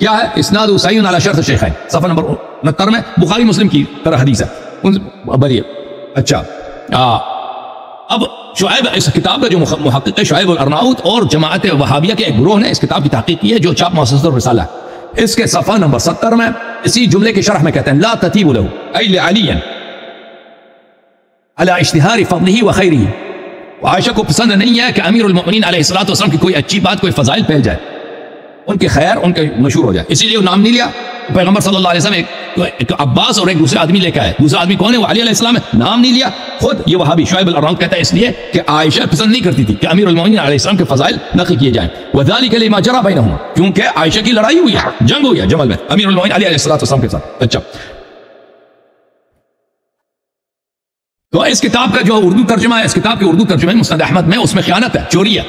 کیا ہے؟ اسناد صحیح علی شرط الشیخین، صفحہ نمبر 69 میں بخاری مسلم کی طرح حدیث ہے. بڑھیے. اچھا اب شعیب، اس کتاب کا جو محقق ہے شعیب الارناؤط اور جماعت وہابیہ کے ایک گروہ نے اس کتاب کی تحقیق کی ہے جو چاپ مؤسسۃ الرسالہ ہے. اس کے صفحہ نمبر 70 میں اسی جملے کے شرح میں کہتے ہیں لا تطیب له ای لعلی علی اشتہار فضلہ وخیرہ. عائشہ کو پسند نہیں ہے کہ امیر المؤمنین علیہ الصلوۃ والسلام کی کوئی اچھی بات، کوئی فضائل پھیل جائے، ان کے خیر ان کے مشہور ہو جائے، اسی لیے وہ نام نہیں لیا. پیغمبر صلی اللہ علیہ وسلم ایک عباس اور ایک دوسرے آدمی لے کے آئے. دوسرا آدمی کون ہے؟ وہ علی علیہ السلام ہے. نام نہیں لیا. خود یہ وہابی شعیب الارناؤط کہتا ہے اس لیے کہ عائشہ پسند نہیں کرتی تھی کہ امیر المؤمنین علیہ السلام کے فضائل نقل کیے جائیں. وذلک لما جرى بینہما، کیونکہ عائشہ کی لڑائی ہوئی ہے، جنگ ہوئی ہے جمل میں امیر المؤمنین علی علیہ السلام کے ساتھ. اچھا تو اس کتاب کا جو اردو ترجمہ ہے، اس کتاب کے اردو ترجمہ مسند احمد میں، اس میں خیانت ہے، چوری ہے.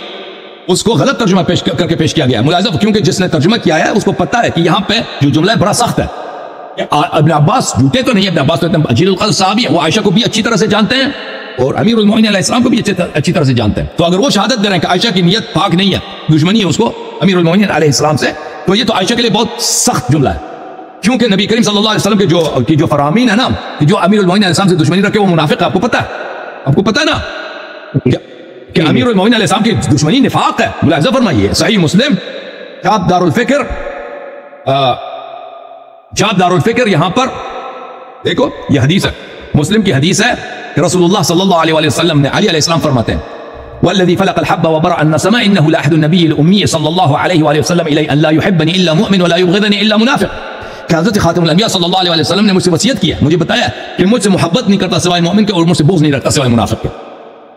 اس کو غلط ترجمہ پیش کر کے پیش کیا گیا ہے ملاحظہ، کیونکہ جس نے ترجمہ کیا ہے اس کو پتہ ہے کہ یہاں پہ جو جملہ ہے بڑا سخت ہے. ابن عباس جھوٹے تو نہیں، ابن عباس تو جلیل القدر صحابی ہیں، وہ عائشہ کو بھی اچھی طرح سے جانتے ہیں اور امیر المؤمنین علیہ السلام کو بھی اچھی طرح سے جانتے ہیں. تو اگر وہ شہادت دے رہے ہیں کہ عائشہ کی نیت پاک نہیں ہے، دشمنی ہے اس کو امیر المؤمنین علیہ السلام سے، تو یہ تو عائشہ کے لیے بہت سخت جملہ ہے. کیونکہ نبی کریم صلی اللہ علیہ وسلم کے جو فرامین ہے نا، کہ جو امیر المؤمنین علیہ السلام سے دشمنی رکھے وہ منافق ہے. آپ کو پتہ ہے، آپ کو پتہ ہے نا کہ امیر المؤمنین علیہ السلام کی دشمنی نفاق ہے. ملاحظہ فرمائیے صحیح مسلم چاپ دار الفکر، چاپ دار الفکر، یہاں پر دیکھو یہ حدیث ہے، مسلم کی حدیث ہے کہ رسول اللہ صلی اللہ علیہ وسلم نے، علی علیہ السلام فرماتے ہیں والذی فلق الحب وبرأ النسمة انه لاحد النبي الامي صلی اللہ علیہ وسلم الی ان لا يحبنی الا مؤمن ولا يبغضنی الا منافق. کہ حضرت خاتم الانبیاء صلی اللہ علیہ وسلم نے مجھ سے وصیت کی ہے، مجھے بتایا کہ مجھ سے محبت نہیں کرتا سوائے مومن کے اور مجھ سے بغض نہیں رکھتا سوائے منافق کے.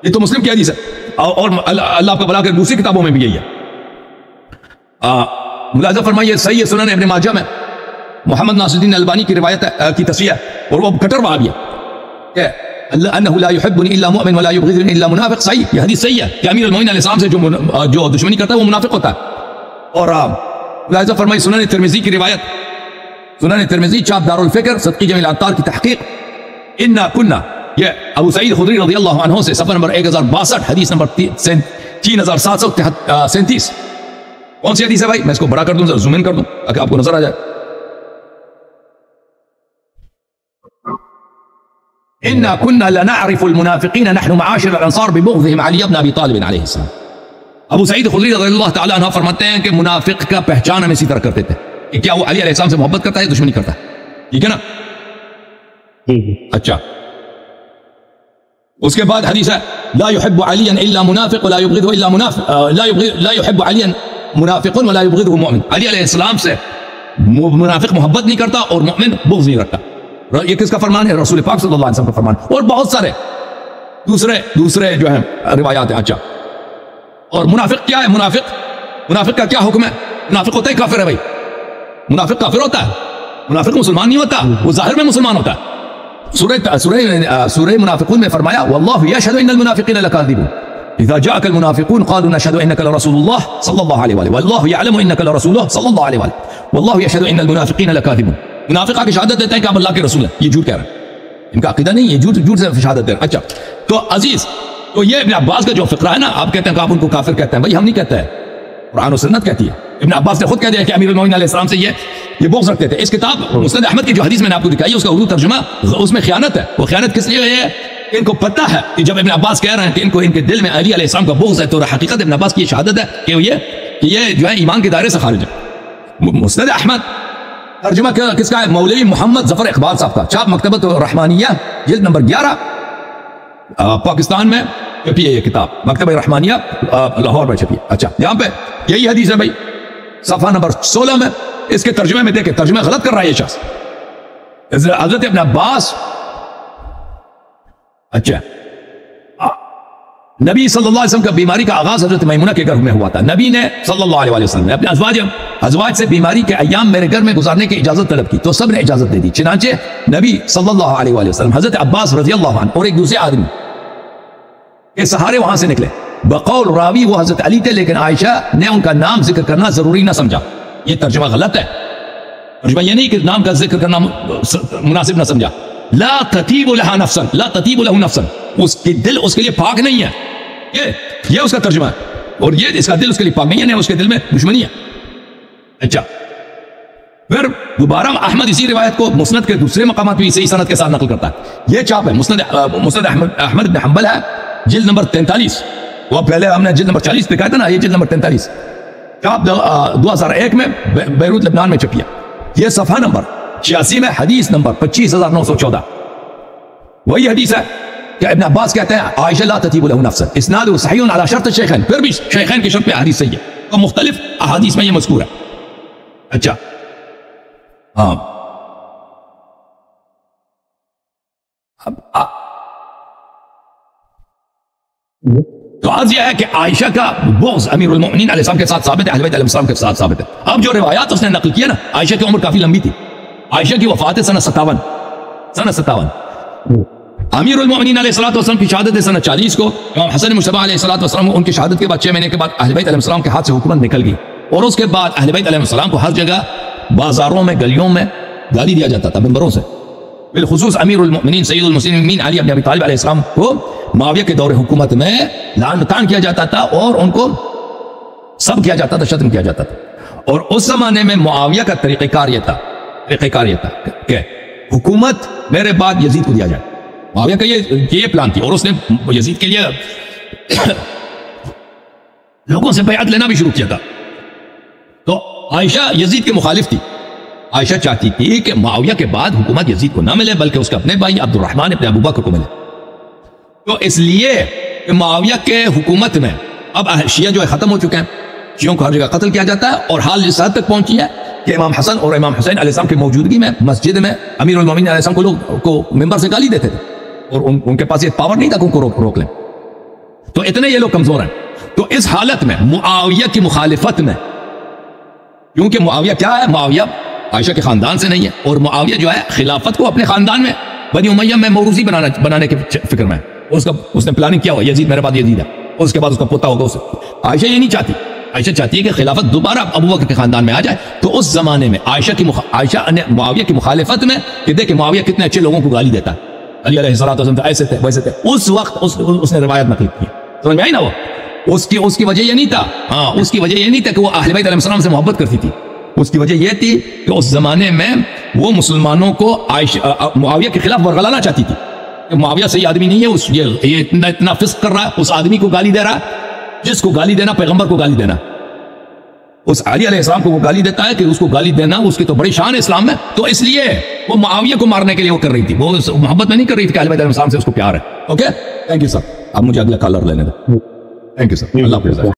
یہ تو مسلم کی حدیث ہے اور اللہ آپ کا بلا کر دوسری کتابوں میں بھی یہی ہے. ملاحظہ فرمائیے صحیح سنن ابن ماجہ میں محمد ناصر الدین البانی کی روایت کی تصحیح ہے اور وہ کٹر وہابی ہے کہ انه لا يحبني الا مؤمن ولا يبغضني الا منافق. صحیح، یہ حدیث صحیح ہے کہ امیر المؤمنین علیہ السلام سے جو دشمنی کرتا ہے وہ منافق ہوتا ہے. اور ملاحظہ فرمائیے سنن ترمذی کی روایت، سنن ترمذی چاپ دار الفکر صدقی جمیل العطار کی تحقیق، انا کنا، یہ ابو سعید خدری رضی اللہ عنہ سے، صفحہ نمبر 1062 حدیث نمبر 3737. کون سی حدیث ہے بھائی؟ میں اس کو بڑا کر دوں، زوم ان کر دوں تاکہ آپ کو نظر آ جائے. انا كنا لنعرف المنافقين نحن معاشر الانصار ببغضهم علي بن ابي طالب علیہ السلام. ابو سعید خدری رضی اللہ تعالی عنہ فرماتے ہیں کہ منافق کا پہچان ہم اسی طرح کرتے تھے کہ کیا وہ علی علیہ السلام سے محبت کرتا ہے، دشمنی کرتا ہے. ٹھیک ہے نا؟ اچھا اس کے بعد حدیث ہے لا يحب عليا الا منافق ولا يبغضه الا منافق، لا يحب عليا منافق ولا يبغضه مؤمن. علی علیہ السلام سے منافق محبت نہیں کرتا اور مؤمن بغض نہیں رکھتا. یہ کس کا فرمان ہے؟ رسول پاک صلی اللہ علیہ وسلم کا فرمان، اور بہت سارے دوسرے جو ہیں روایات ہیں. اچھا اور منافق کیا ہے؟ منافق کا کیا حکم ہے؟ منافق ہوتا ہے کافر ہے بھائی، منافق کافر ہوتا ہے، منافق مسلمان نہیں ہوتا، وہ ظاہر میں مسلمان ہوتا ہے. سورہ منافقون میں فرمایا واللہ یشہد ان المنافقین لکاذبون اذا جاءك المنافقون قالوا نشهد انك لرسول الله صلی اللہ علیہ وآلہ واللہ یعلم انك لرسول الله صلی اللہ علیہ وآلہ واللہ یشہد ان المنافقین لکاذبون. منافق آ کے شہادت دیتے ہیں کہ آپ اللہ کے رسول ہیں، یہ جھوٹ کہہ رہے ہیں، ان کا عقیدہ نہیں، یہ جھوٹ سے شہادت دے رہے ہیں. اچھا تو عزیز، تو یہ ابن عباس کا جو فقرہ ہے نا، آپ کہتے ہیں کہ آپ ان کو کافر کہتے ہیں، بھائی ہم نہیں کہتے ہیں، قرآن و سنت کہتی ہے. ابن عباس نے خود کہہ دیا کہ امیر المؤمنین علیہ السلام سے یہ بغض رکھتے تھے. اس کتاب مسند احمد کی جو حدیث میں نے آپ کو دکھائی اس کا اردو ترجمہ، اس میں خیانت ہے. وہ خیانت کس لیے ہے؟ ان کو پتہ ہے کہ جب ابن عباس کہہ رہے ہیں کہ ان کے دل میں علی علیہ السلام کا بغض ہے، تو حقیقت ابن عباس کی یہ شہادت ہے کہ یہ جو ہے ایمان کے دائرے سے خارج ہے. مسند احمد ترجمہ کس کا ہے؟ مولوی محمد ظفر اقبال صاحب کا، چاپ مکتبۃ الرحمانیہ جلد نمبر 11 پاکستان میں چھپی ہے یہ کتاب، مکتبہ رحمانیہ لاہور میں چھپی ہے. اچھا یہاں پہ یہی حدیث ہے بھائی، صفحہ نمبر 16 میں. اس کے ترجمے میں دیکھیں، ترجمہ غلط کر رہا ہے یہ شخص. حضرت ابن عباس، اچھا نبی صلی اللہ علیہ وسلم کا بیماری کا آغاز حضرت میمونہ کے گھر میں ہوا تھا. نبی نے صلی اللہ علیہ وسلم نے اپنے ازواج سے بیماری کے ایام میرے گھر میں گزارنے کی اجازت طلب کی تو سب نے اجازت دے دی. چنانچہ نبی صلی اللہ علیہ وسلم، حضرت عباس رضی اللہ عنہ اور ایک دوسرے آدمی کے سہارے وہاں سے نکلے. بقول راوی وہ حضرت علی تھے، لیکن عائشہ نے ان کا نام ذکر کرنا ضروری نہ سمجھا. یہ ترجمہ غلط ہے. ترجمہ یہ نہیں کہ نام کا ذکر کرنا مناسب نہ سمجھا. لا تطیب لها نفسا، لا تطیب له نفسا، اس کی دل اس کے لیے پاک نہیں ہے. یہ اس کا ترجمہ ہے، اور یہ اس کا دل اس کے لیے پاک نہیں ہے، اس کے دل میں دشمنی ہے. اچھا پھر دوبارہ احمد اسی روایت کو مسند کے دوسرے مقامات بھی صحیح سند کے ساتھ نقل کرتا ہے. یہ چاپ ہے مسند احمد بن حنبل ہے, جلد نمبر 43. وہ پہلے ہم نے جلد نمبر 40 پہ کہا تھا نا, یہ جلد نمبر 43 چاپ 2001 میں بیروت لبنان میں چھپی ہے. یہ صفحہ نمبر 86 میں حدیث نمبر 25914 وہی حدیث ہے کہ ابن عباس کہتے ہیں عائشہ لا تطیب له نفسا اسناد صحیح علی شرط الشیخین, پھر بھی شیخین کی شرط پہ حدیث صحیح ہے. تو مختلف احادیث میں یہ مذکور ہے. اچھا ہاں تو آج یہ ہے کہ عائشہ کا بغض امیر المؤمنین علیہ السلام کے ساتھ ثابت ہے, اہل بیت علیہ السلام کے ساتھ ثابت ہے. اب جو روایات اس نے نقل کیا نا, عائشہ کی عمر کافی لمبی تھی. عائشہ کی وفات سنہ 57. امیر المؤمنین علیہ السلام کی شہادت سنہ 40 کو. امام حسن مجتبی علیہ السلام ان کی شہادت کے بعد 6 مہینے کے بعد اہل بیت علیہ السلام کے ہاتھ سے حکومت نکل گئی, اور اس کے بعد اہل بیت علیہ السلام کو ہر جگہ بازاروں میں گلیوں میں گالی دیا جاتا تھا منبروں سے. بالخصوص امیر المؤمنین سید المسلمین علی بن ابی طالب علیہ السلام کو معاویہ کے دور حکومت میں لعن طعن کیا جاتا تھا, اور ان کو سب کیا جاتا تھا, شتم کیا جاتا تھا. اور اس زمانے میں معاویہ کا طریقہ کار یہ تھا کہ حکومت میرے بعد یزید کو دیا جائے. معاویہ کا یہ پلان تھی, اور اس نے یزید کے لیے لوگوں سے بیعت لینا بھی شروع کیا تھا. تو عائشہ یزید کے مخالف تھی. عائشہ چاہتی تھی کہ معاویہ کے بعد حکومت یزید کو نہ ملے بلکہ اس کے اپنے بھائی عبد الرحمن ابن ابو بکر کو ملے. تو اس لیے کہ معاویہ کے حکومت میں اب شیعہ جو ہے ختم ہو چکے ہیں, شیعوں کو ہر جگہ قتل کیا جاتا ہے, اور حال اس حد تک پہنچی ہے کہ امام حسن اور امام حسین علیہ السلام کی موجودگی میں مسجد میں امیر المومنین علیہ السلام کو لوگ کو ممبر سے گالی دیتے تھے, اور ان کے پاس یہ پاور نہیں تھا کہ ان کو روک لیں. تو اتنے یہ لوگ کمزور ہیں. تو اس حالت میں معاویہ کی مخالفت میں, کیونکہ معاویہ کیا ہے, معاویہ عائشہ کے خاندان سے نہیں ہے, اور معاویہ جو ہے خلافت کو اپنے خاندان میں بنی امیہ میں موروثی بنانے کے فکر میں اس نے پلاننگ کیا ہوا, یزید میرے بعد یزید ہے, اور اس کے بعد اس کا پوتا ہوگا اسے. عائشہ یہ نہیں چاہتی. عائشہ چاہتی ہے کہ خلافت دوبارہ ابو بکر کے خاندان میں آ جائے. تو اس زمانے میں عائشہ نے معاویہ کی مخالفت میں کہ دیکھ معاویہ کتنے اچھے لوگوں کو گالی دیتا ہے, علی علیہ السلام ایسے تھے ویسے تھے, اس وقت اس نے روایت نقل کی. سمجھ میں آئی نا؟ وہ اس کی وجہ یہ نہیں تھا, ہاں اس کی وجہ یہ نہیں تھا کہ وہ اہل بیت علیہ السلام سے محبت کرتی تھی. اس کی وجہ یہ تھی کہ اس زمانے میں وہ مسلمانوں کو معاویہ کے خلاف ورگلانا چاہتی تھی کہ معاویہ صحیح آدمی نہیں ہے, یہ اتنا فسق کر رہا ہے, اس آدمی کو گالی دے رہا ہے جس کو گالی دینا پیغمبر کو گالی دینا. اس علی علیہ السلام کو وہ گالی دیتا ہے کہ اس کو گالی دینا اس کی تو بڑی شان ہے اسلام میں. تو اس لیے وہ معاویہ کو مارنے کے لیے وہ کر رہی تھی, وہ محبت میں نہیں کر رہی تھی کہ اہل بیت علیہ السلام سے اس کو پیار ہے. Okay, thank you sir. اب مجھے اگلا کالر لینے دو. Thank you sir. اللہ حافظ.